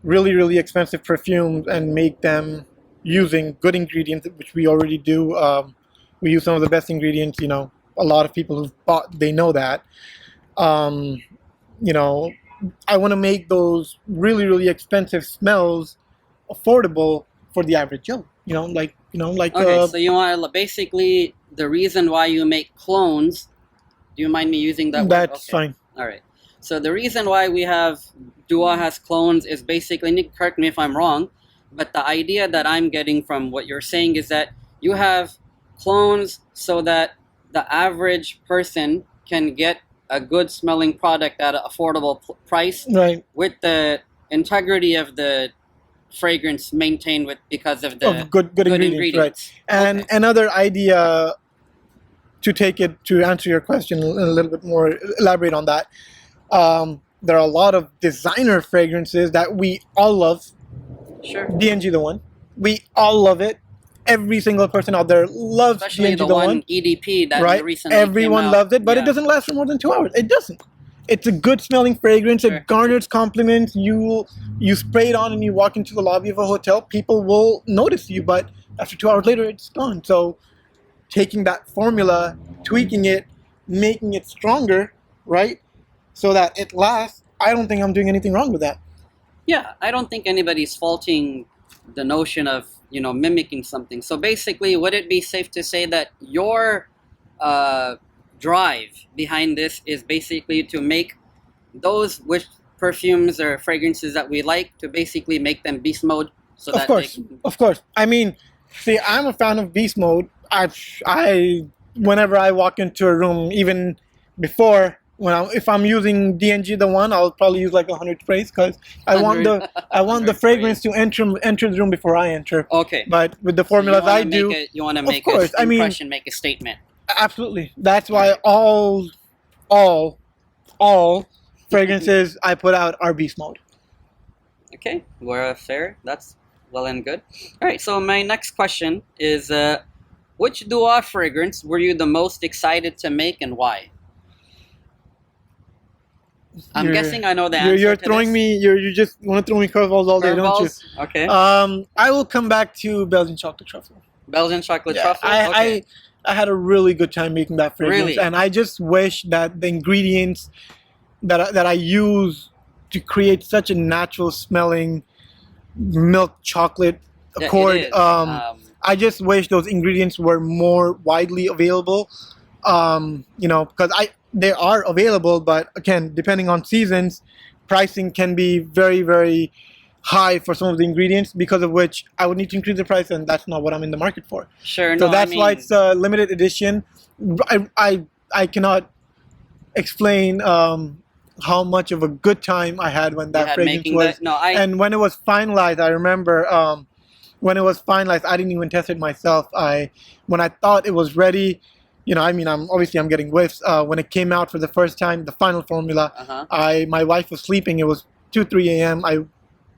Speaker 2: really, really expensive perfumes and make them using good ingredients, which we already do. We use some of the best ingredients. A lot of people who've bought, they know that. Um, I want to make those really, really expensive smells affordable for the average Joe.
Speaker 1: Okay, so you want to basically the reason why you make clones. Do you mind me using that word?
Speaker 2: That's
Speaker 1: Okay.
Speaker 2: fine.
Speaker 1: All right. So the reason why we have Dua has clones is basically, Nick, correct me if I'm wrong, but the idea that I'm getting from what you're saying is that you have clones so that the average person can get a good smelling product at an affordable price,
Speaker 2: Right.
Speaker 1: with the integrity of the fragrance maintained with because of the
Speaker 2: Of good ingredients. Right. And
Speaker 1: Okay.
Speaker 2: another idea to take it to answer your question a little bit more, elaborate on that. There are a lot of designer fragrances that we all love.
Speaker 1: Sure.
Speaker 2: DNG the one. We all love it. Every single person out there loves
Speaker 1: Especially
Speaker 2: DNG
Speaker 1: the one EDP that
Speaker 2: right?
Speaker 1: recently
Speaker 2: Everyone
Speaker 1: came out.
Speaker 2: loves it, but
Speaker 1: Yeah.
Speaker 2: it doesn't last for more than 2 hours. It doesn't. It's a good smelling fragrance.
Speaker 1: Sure.
Speaker 2: It garners compliments. You spray it on and you walk into the lobby of a hotel. People will notice you, but after 2 hours later, it's gone. So taking that formula, tweaking it, making it stronger, right? So that it lasts. I don't think I'm doing anything wrong with that.
Speaker 1: Yeah, I don't think anybody's faulting the notion of mimicking something. So basically, would it be safe to say that your drive behind this is basically to make those which perfumes or fragrances that we like, to basically make them beast mode, so
Speaker 2: Of
Speaker 1: that
Speaker 2: course, of course. I mean, see, I'm a fan of beast mode. Whenever I walk into a room, even before if I'm using DNG the one, I'll probably use like 100 sprays because I want the
Speaker 1: 100
Speaker 2: fragrance to enter the room before I enter.
Speaker 1: Okay.
Speaker 2: But with the
Speaker 1: So
Speaker 2: formulas I do,
Speaker 1: you want to
Speaker 2: of
Speaker 1: make
Speaker 2: course,
Speaker 1: an
Speaker 2: I mean-
Speaker 1: impression, make a statement.
Speaker 2: absolutely. That's why all fragrances I put out are beast mode.
Speaker 1: Okay, we're fair. That's well and good. All right, so my next question is, which Dua fragrance were you the most excited to make, and why? I'm guessing I know the answer.
Speaker 2: You're
Speaker 1: to
Speaker 2: throwing
Speaker 1: this.
Speaker 2: me. You just want to throw me curveballs all day, don't you?
Speaker 1: Curveballs? Okay.
Speaker 2: I will come back to Belgian chocolate truffle.
Speaker 1: Belgian chocolate
Speaker 2: Yeah,
Speaker 1: truffle. Okay.
Speaker 2: I had a really good time making that fragrance,
Speaker 1: Really?
Speaker 2: and I just wish that the ingredients that I use to create such a natural smelling milk chocolate
Speaker 1: Yeah, it
Speaker 2: accord.
Speaker 1: is.
Speaker 2: I just wish those ingredients were more widely available. Because they are available, but again, depending on seasons, pricing can be very, very high for some of the ingredients, because of which I would need to increase the price, and that's not what I'm in the market for.
Speaker 1: Sure.
Speaker 2: So
Speaker 1: No,
Speaker 2: that's
Speaker 1: I
Speaker 2: why
Speaker 1: mean,
Speaker 2: it's a limited edition. I cannot explain how much of a good time I had when
Speaker 1: you
Speaker 2: that
Speaker 1: had
Speaker 2: fragrance
Speaker 1: making
Speaker 2: was.
Speaker 1: that. No,
Speaker 2: And when it was finalized, I remember when it was finalized, I didn't even test it myself. When I thought it was ready, I'm getting whiffs. When it came out for the first time, the final formula, my wife was sleeping. It was 2-3 a.m. I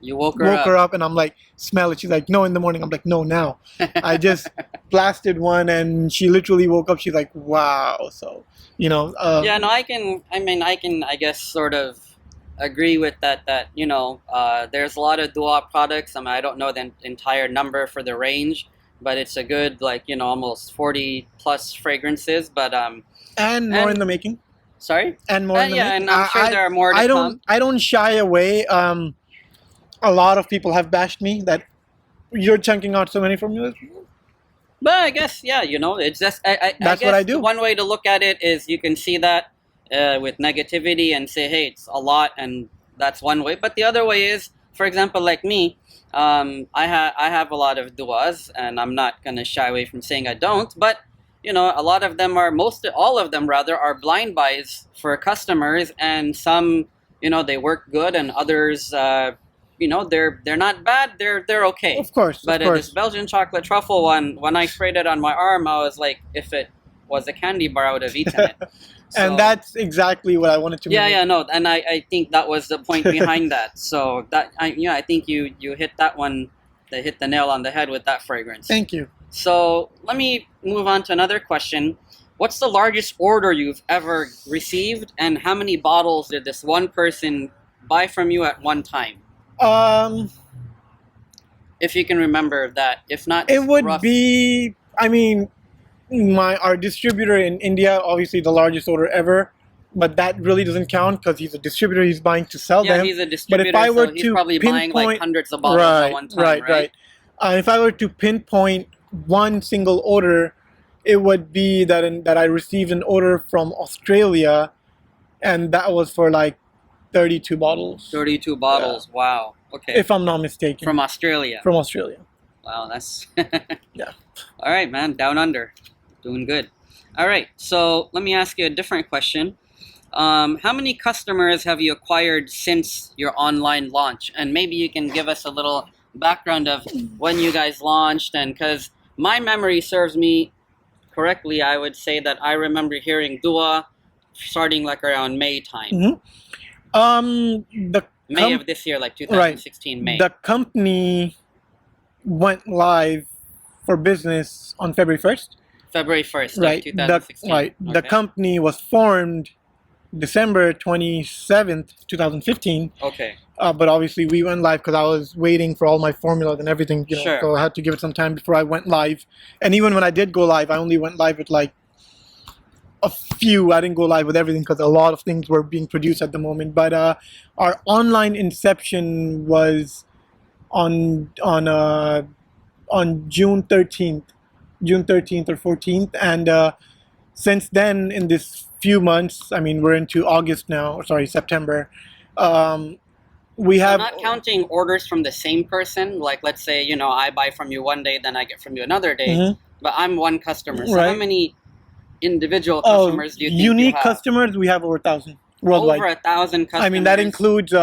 Speaker 1: you woke
Speaker 2: woke
Speaker 1: up.
Speaker 2: her up and I'm like, smell it. She's like, no, in the morning. I'm like, no, now. I just blasted one and she literally woke up. She's like, wow. So,
Speaker 1: Yeah, no, I can. I guess, sort of agree with that. There's a lot of Dua products. I don't know the entire number for the range, but it's a good, almost 40 plus fragrances. But
Speaker 2: and more
Speaker 1: and-
Speaker 2: in the making.
Speaker 1: sorry.
Speaker 2: And more in the
Speaker 1: Yeah,
Speaker 2: making.
Speaker 1: and I'm sure there are more to come.
Speaker 2: I don't shy away. A lot of people have bashed me that you're chunking out so many formulas.
Speaker 1: But I guess, yeah, it's just.
Speaker 2: That's
Speaker 1: I guess
Speaker 2: what I do.
Speaker 1: One way to look at it is you can see that with negativity and say, hey, it's a lot, and that's one way. But the other way is, for example, like me, I have a lot of duas, and I'm not gonna shy away from saying I don't. But a lot of them are all of them rather are blind buys for customers, and some they work good, and others they're not bad. They're okay.
Speaker 2: Of course,
Speaker 1: But
Speaker 2: of course.
Speaker 1: this Belgian chocolate truffle one, when I sprayed it on my arm, I was like, if it was a candy bar, I would have eaten it.
Speaker 2: And
Speaker 1: So-
Speaker 2: that's exactly what I wanted to.
Speaker 1: yeah, no, and I think that was the point behind that. So I think you hit that one, they hit the nail on the head with that fragrance.
Speaker 2: Thank you.
Speaker 1: So let me move on to another question. What's the largest order you've ever received, and how many bottles did this one person buy from you at one time? If you can remember that. If not,
Speaker 2: It would
Speaker 1: rough.
Speaker 2: be. I mean, our distributor in India, obviously the largest order ever, but that really doesn't count because he's a distributor. He's buying to sell
Speaker 1: Yeah,
Speaker 2: them.
Speaker 1: he's a distributor,
Speaker 2: But if I were
Speaker 1: so he's
Speaker 2: to
Speaker 1: probably buying like
Speaker 2: pinpoint-
Speaker 1: hundreds of bottles at one time, right?
Speaker 2: If I were to pinpoint one single order, it would be that I received an order from Australia, and that was for like 32 bottles,
Speaker 1: 32 bottles. Wow. Okay.
Speaker 2: if I'm not mistaken.
Speaker 1: From Australia.
Speaker 2: From Australia.
Speaker 1: Wow, that's
Speaker 2: Yeah.
Speaker 1: All right, man. Down under, doing good. All right. So let me ask you a different question. How many customers have you acquired since your online launch? And maybe you can give us a little background of when you guys launched, and because my memory serves me correctly, I would say that I remember hearing Dua starting like around May time.
Speaker 2: Mm-hmm.
Speaker 1: May of this year, like 2016 May.
Speaker 2: The company went live for business on February 1st.
Speaker 1: February 1st,
Speaker 2: Right.
Speaker 1: 2016.
Speaker 2: The company was formed December 27th, 2015.
Speaker 1: Okay.
Speaker 2: But obviously we went live because I was waiting for all my formulas and everything,
Speaker 1: Sure.
Speaker 2: so I had to give it some time before I went live. And even when I did go live, I only went live with like a few. I didn't go live with everything because a lot of things were being produced at the moment. But our online inception was on June 13th or 14th, and since then, in this few months, I mean, we're into August now, or sorry, September. We
Speaker 1: So
Speaker 2: have
Speaker 1: not counting orders from the same person, like let's say, I buy from you one day, then I get from you another day,
Speaker 2: Mhm.
Speaker 1: but I'm one customer. So how
Speaker 2: Right.
Speaker 1: many individual customers do you think
Speaker 2: unique
Speaker 1: you have?
Speaker 2: customers. We have over 1,000 worldwide.
Speaker 1: Over 1,000 customers.
Speaker 2: I mean, that includes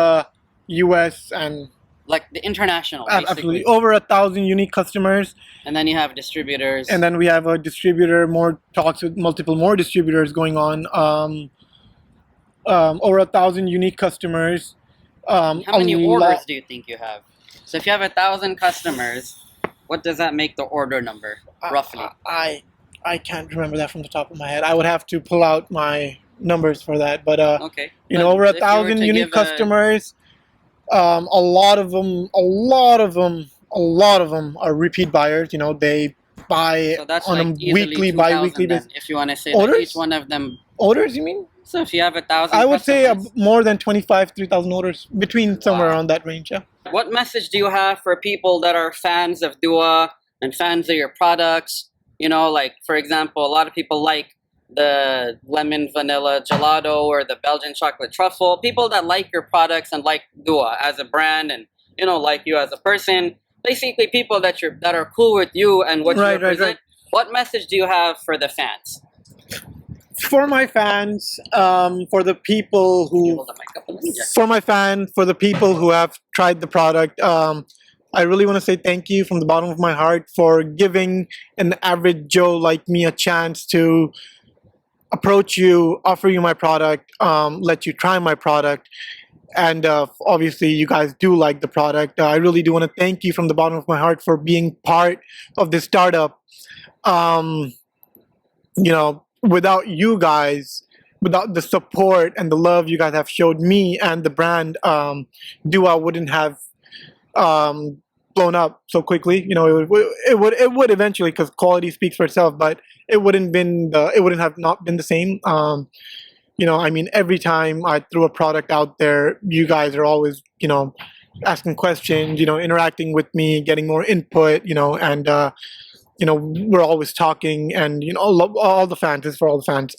Speaker 2: U.S. and
Speaker 1: like the international, basically.
Speaker 2: absolutely over 1,000 unique customers.
Speaker 1: And then you have distributors.
Speaker 2: And then we have a distributor, more talks with multiple more distributors going on. Over 1,000 unique customers.
Speaker 1: How many
Speaker 2: a
Speaker 1: orders
Speaker 2: lot-
Speaker 1: do you think you have? So if you have 1,000 customers, what does that make the order number roughly?
Speaker 2: I can't remember that from the top of my head. I would have to pull out my numbers for that. But
Speaker 1: Okay. But
Speaker 2: over
Speaker 1: if you were
Speaker 2: 1,000
Speaker 1: to
Speaker 2: unique
Speaker 1: give a-
Speaker 2: customers. A lot of them are repeat buyers. They buy
Speaker 1: So that's
Speaker 2: on
Speaker 1: like
Speaker 2: a
Speaker 1: easily
Speaker 2: weekly,
Speaker 1: 2,000
Speaker 2: bi-weekly
Speaker 1: then,
Speaker 2: basis.
Speaker 1: if you want to say that
Speaker 2: Orders?
Speaker 1: each one of them.
Speaker 2: Orders, you mean?
Speaker 1: So if you have 1,000
Speaker 2: I would say
Speaker 1: customers,
Speaker 2: more than 3,000 orders, between somewhere
Speaker 1: Wow.
Speaker 2: around that range. Yeah.
Speaker 1: what message do you have for people that are fans of Dua and fans of your products? Like, for example, a lot of people like the lemon vanilla gelato or the Belgian chocolate truffle. People that like your products and like Dua as a brand, and like you as a person. Basically, people that are cool with you and what
Speaker 2: Right,
Speaker 1: you
Speaker 2: right,
Speaker 1: represent. What message do you have for the fans?
Speaker 2: For my fans, for the people who
Speaker 1: Hold the mic up a little. Yeah.
Speaker 2: for my fan, for the people who have tried the product, I really want to say thank you from the bottom of my heart for giving an average Joe like me a chance to approach you, offer you my product, let you try my product. And obviously, you guys do like the product. I really do want to thank you from the bottom of my heart for being part of this startup. Without you guys, without the support and the love you guys have showed me and the brand, Dua wouldn't have blown up so quickly. It would eventually, because quality speaks for itself, but it wouldn't have not been the same. I mean, every time I threw a product out there, you guys are always, asking questions, interacting with me, getting more input, and we're always talking, and all the fans, this is for all the fans.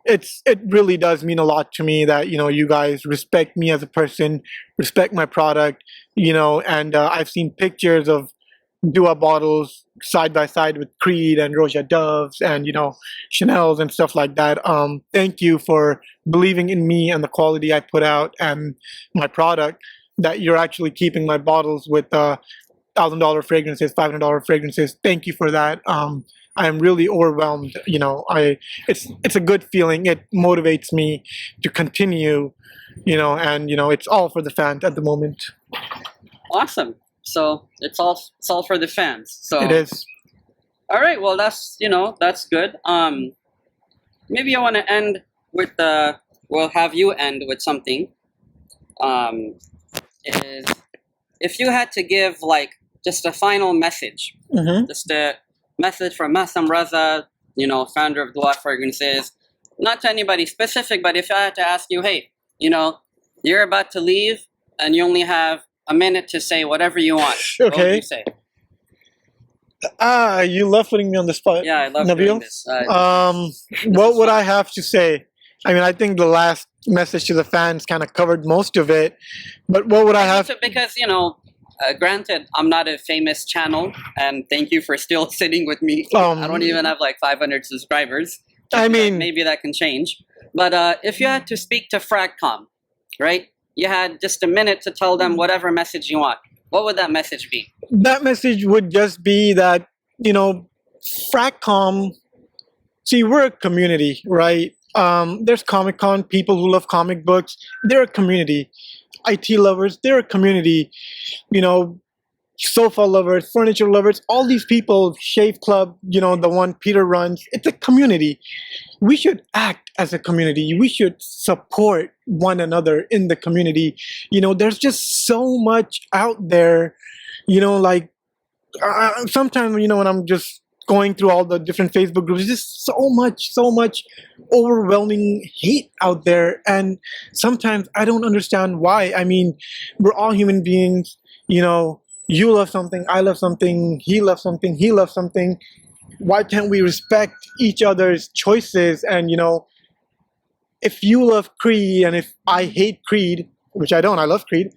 Speaker 2: it really does mean a lot to me that you guys respect me as a person, respect my product, and I've seen pictures of Dua bottles side by side with Creed and Roja Doves and Chanel's and stuff like that. Thank you for believing in me and the quality I put out and my product. That you're actually keeping my bottles with $1,000 fragrances, $500 fragrances. Thank you for that. I am really overwhelmed. It's a good feeling. It motivates me to continue. And it's all for the fans at the moment.
Speaker 1: Awesome. So it's all for the fans. So
Speaker 2: It is.
Speaker 1: all right. Well, that's good. Maybe I want to end with we'll have you end with something. Is if you had to give like just a final message,
Speaker 2: Mm-hmm.
Speaker 1: just a message from Mahsam Raza, founder of Dua Fragrances, not to anybody specific, but if I had to ask you, hey, you're about to leave and you only have a minute to say whatever you want. What would
Speaker 2: Okay.
Speaker 1: you say?
Speaker 2: You love putting me on the spot.
Speaker 1: Yeah, I love
Speaker 2: Nabil?
Speaker 1: doing this.
Speaker 2: What would
Speaker 1: fun.
Speaker 2: I have to say? I mean, I think the last message to the fans kind of covered most of it. But what would I have?
Speaker 1: Because, granted, I'm not a famous channel, and thank you for still sitting with me. I don't even have like 500 subscribers.
Speaker 2: I mean,
Speaker 1: Maybe that can change. But if you had to speak to Fragcom, right? You had just a minute to tell them whatever message you want. What would that message be?
Speaker 2: that message would just be that, Fracom, see, we're a community, right? There's Comic Con, people who love comic books. They're a community. IT lovers, they're a community. Sofa lovers, furniture lovers, all these people, Shave Club, the one Peter runs, it's a community. We should act as a community. We should support one another in the community. There's just so much out there, like sometimes, when I'm just going through all the different Facebook groups, there's just so much overwhelming hate out there. And sometimes I don't understand why. I mean, we're all human beings, you love something, I love something, he loves something, he loves something. Why can't we respect each other's choices? And if you love Creed and if I hate Creed, which I don't, I love Creed.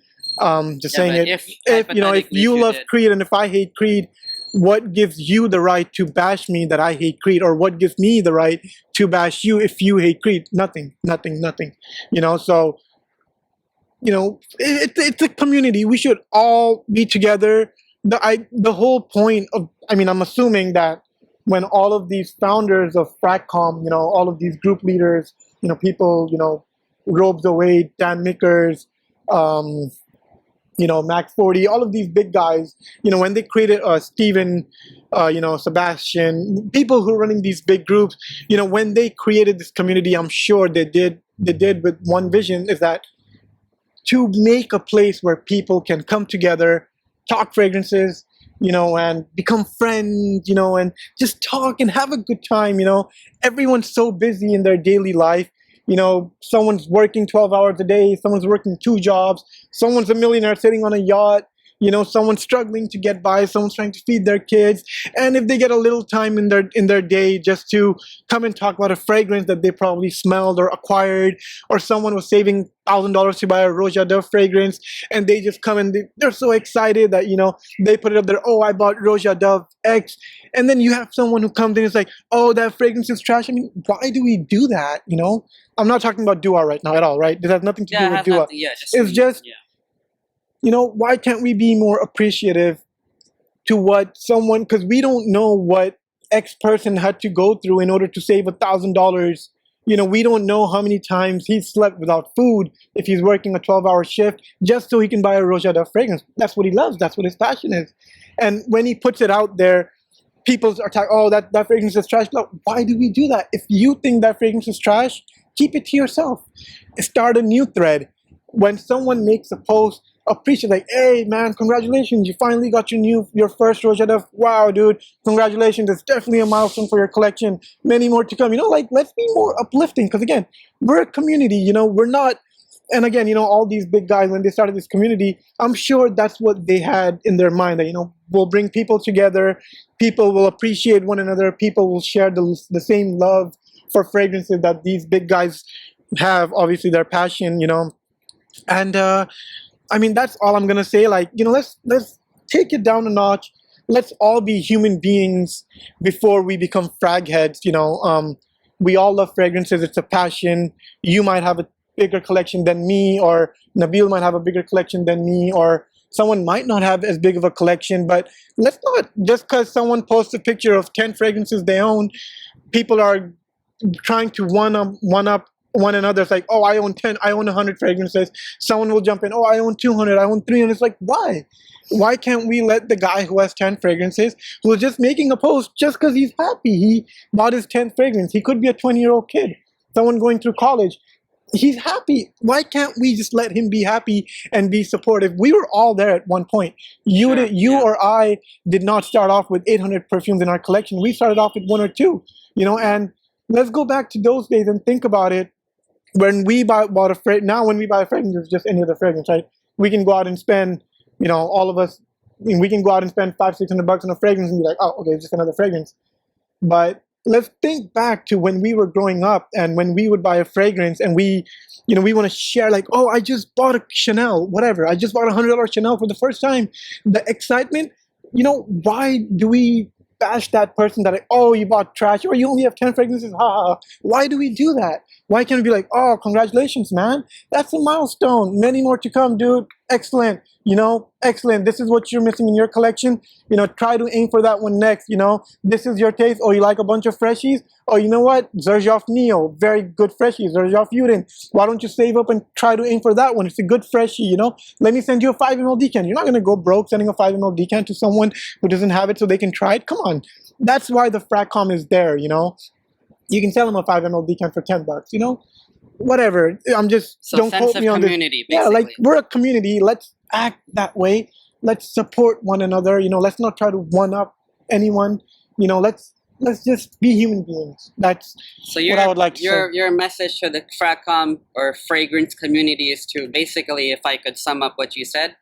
Speaker 2: Just saying
Speaker 1: but
Speaker 2: it.
Speaker 1: if
Speaker 2: If you
Speaker 1: hypothetically
Speaker 2: love
Speaker 1: did.
Speaker 2: Creed and if I hate Creed, what gives you the right to bash me that I hate Creed, or what gives me the right to bash you if you hate Creed? Nothing. So it's a community. We should all be together. The whole point of, I'm assuming that when all of these founders of Fracom, all of these group leaders, people, Robes Away, Dan Mickers, Max 40, all of these big guys, when they created Steven, Sebastian, people who are running these big groups, when they created this community, I'm sure they did with one vision, is that to make a place where people can come together, talk fragrances, and become friends, and just talk and have a good time. Everyone's so busy in their daily life. Someone's working 12 hours a day, someone's working 2 jobs, someone's a millionaire sitting on a yacht, someone's struggling to get by, someone's trying to feed their kids. And if they get a little time in their day just to come and talk about a fragrance that they probably smelled or acquired, or someone was saving $1,000 to buy a Roja Dove fragrance, and they just come and they're so excited that they put it up there, oh, I bought Roja Dove X. And then you have someone who comes in and is like, oh, that fragrance is trash. Why do we do that? I'm not talking about Dua right now at all, right? This has nothing to do with Dua. It's just, why can't we be more appreciative to what someone, because we don't know what X person had to go through in order to save $1,000. We don't know how many times he slept without food if he's working a 12-hour shift just so he can buy a Roja Dove fragrance. That's what he loves. That's what his passion is. And when he puts it out there, people are talking, oh, that fragrance is trash. But why do we do that? If you think that fragrance is trash, keep it to yourself. Start a new thread. When someone makes a post, appreciate, like, hey man, congratulations, you finally got your first Roja Dove. Wow, dude, congratulations. It's definitely a milestone for your collection. Many more to come. Let's be more uplifting, because again, we're a community, we're not. And again, all these big guys, when they started this community, I'm sure that's what they had in their mind, that, we'll bring people together, people will appreciate one another, people will share the same love for fragrances that these big guys have. Obviously, their passion, and I mean, that's all I'm gonna say. Like, let's take it down a notch. Let's all be human beings before we become frag heads. We all love fragrances. It's a passion. You might have a bigger collection than me, or Nabil might have a bigger collection than me, or someone might not have as big of a collection. But let's not, just because someone posts a picture of 10 fragrances they own, people are trying to one up one another. It's like, oh, I own 10, I own 100 fragrances. Someone will jump in, oh, I own 200, I own 300. It's like, why can't we let the guy who has 10 fragrances, who is just making a post just because he's happy he bought his 10th fragrance? He could be a 20-year-old kid, someone going through college. He's happy. Why can't we just let him be happy and be supportive? We were all there at one point. Or I did not start off with 800 perfumes in our collection. We started off with one or two, and let's go back to those days and think about it. When we bought a fragrance, now when we buy a fragrance, it's just any other fragrance, right? We can go out and spend, all of us, we can go out and spend $500-600 on a fragrance and be like, oh, okay, it's just another fragrance. But let's think back to when we were growing up and when we would buy a fragrance and we want to share, like, oh, I just bought a Chanel, whatever. I just bought a $100 Chanel for the first time. The excitement, why do we bash that person that, like, oh, you bought trash, or you only have 10 fragrances, ha ha. Why do we do that? Why can't we be like, oh, congratulations, man, that's a milestone, many more to come, dude, excellent, excellent, this is what you're missing in your collection, try to aim for that one next, this is your taste. Oh, you like a bunch of freshies? Oh, you know what, Xerjoff Neo, very good freshie. Xerjoff Udin, why don't you save up and try to aim for that one? It's a good freshie, let me send you a 5 ml decant. You're not going to go broke sending a 5 ml decant to someone who doesn't have it so they can try it. Come on, that's why the Fracom is there. You can sell them a 5 ml decant for $10, whatever. I'm just,
Speaker 1: So
Speaker 2: don't
Speaker 1: sense
Speaker 2: quote
Speaker 1: of
Speaker 2: me on this.
Speaker 1: community,
Speaker 2: Yeah,
Speaker 1: basically.
Speaker 2: like, we're a community. Let's act that way. Let's support one another. Let's not try to one up anyone. Let's just be human beings. That's
Speaker 1: So
Speaker 2: what I would like to say.
Speaker 1: your message to the Fracom or fragrance community is to basically, if I could sum up what you said,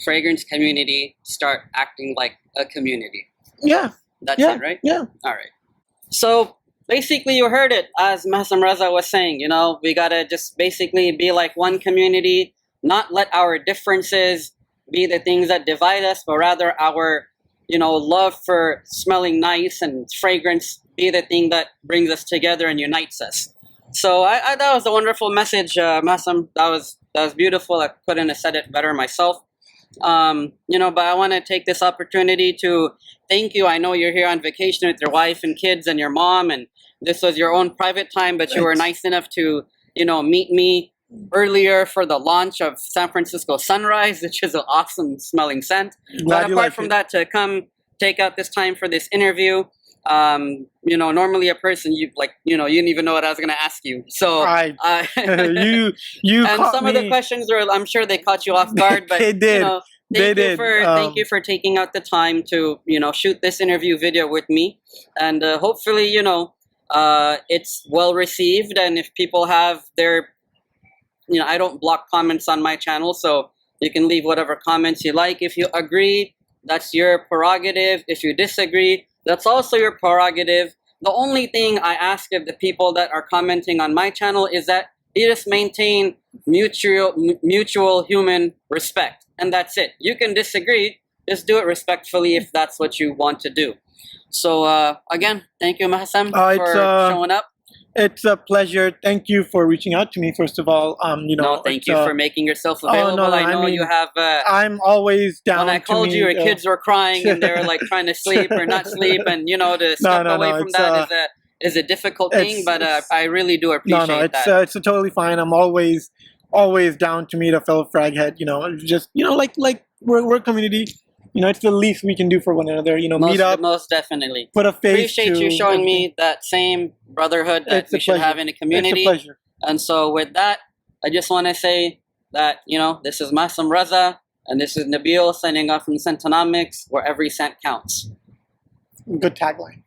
Speaker 1: fragrance community, start acting like a community.
Speaker 2: Yeah.
Speaker 1: That's it, right?
Speaker 2: Yeah.
Speaker 1: All right. So basically, you heard it, as Mahsam Raza was saying. We gotta just basically be like one community, not let our differences be the things that divide us, but rather our love for smelling nice and fragrance be the thing that brings us together and unites us. So I that was a wonderful message, Mahsam. That was beautiful. I couldn't have said it better myself. But I want to take this opportunity to thank you. I know you're here on vacation with your wife and kids and your mom, and this was your own private time, but you were nice enough to, meet me earlier for the launch of San Francisco Sunrise, which is an awesome smelling scent. But apart from that, to come take out this time for this interview, normally a person you didn't even know what I was going to ask you. So
Speaker 2: Right. you
Speaker 1: and
Speaker 2: caught
Speaker 1: some of the
Speaker 2: me.
Speaker 1: questions were, I'm sure they caught you off guard, but
Speaker 2: They did.
Speaker 1: Thank you for taking out the time to shoot this interview video with me, and hopefully it's well received. And if people have their I don't block comments on my channel, so you can leave whatever comments you like. If you agree, that's your prerogative. If you disagree, that's also your prerogative. The only thing I ask of the people that are commenting on my channel is that you just maintain mutual human respect, and that's it. You can disagree, just do it respectfully if that's what you want to do. So again, thank you, Mahsam, for showing up.
Speaker 2: It's a pleasure. Thank you for reaching out to me, first of all.
Speaker 1: Thank you for making yourself available. I know you have.
Speaker 2: I'm always down.
Speaker 1: When I called you, your kids were crying and they were like trying to sleep or not sleep, and to step away from that is a difficult thing. But I really do appreciate that.
Speaker 2: It's totally fine. I'm always down to meet a fellow frag head. Just like we're a community. It's the least we can do for one another. Meet up.
Speaker 1: Most definitely.
Speaker 2: Put a face.
Speaker 1: Appreciate you showing me that same brotherhood that we should have in a community.
Speaker 2: It's a pleasure.
Speaker 1: And so with that, I just want to say that, this is Mahsam Raza, and this is Nabil signing off from Scentonomics, where every cent counts.
Speaker 2: Good tagline.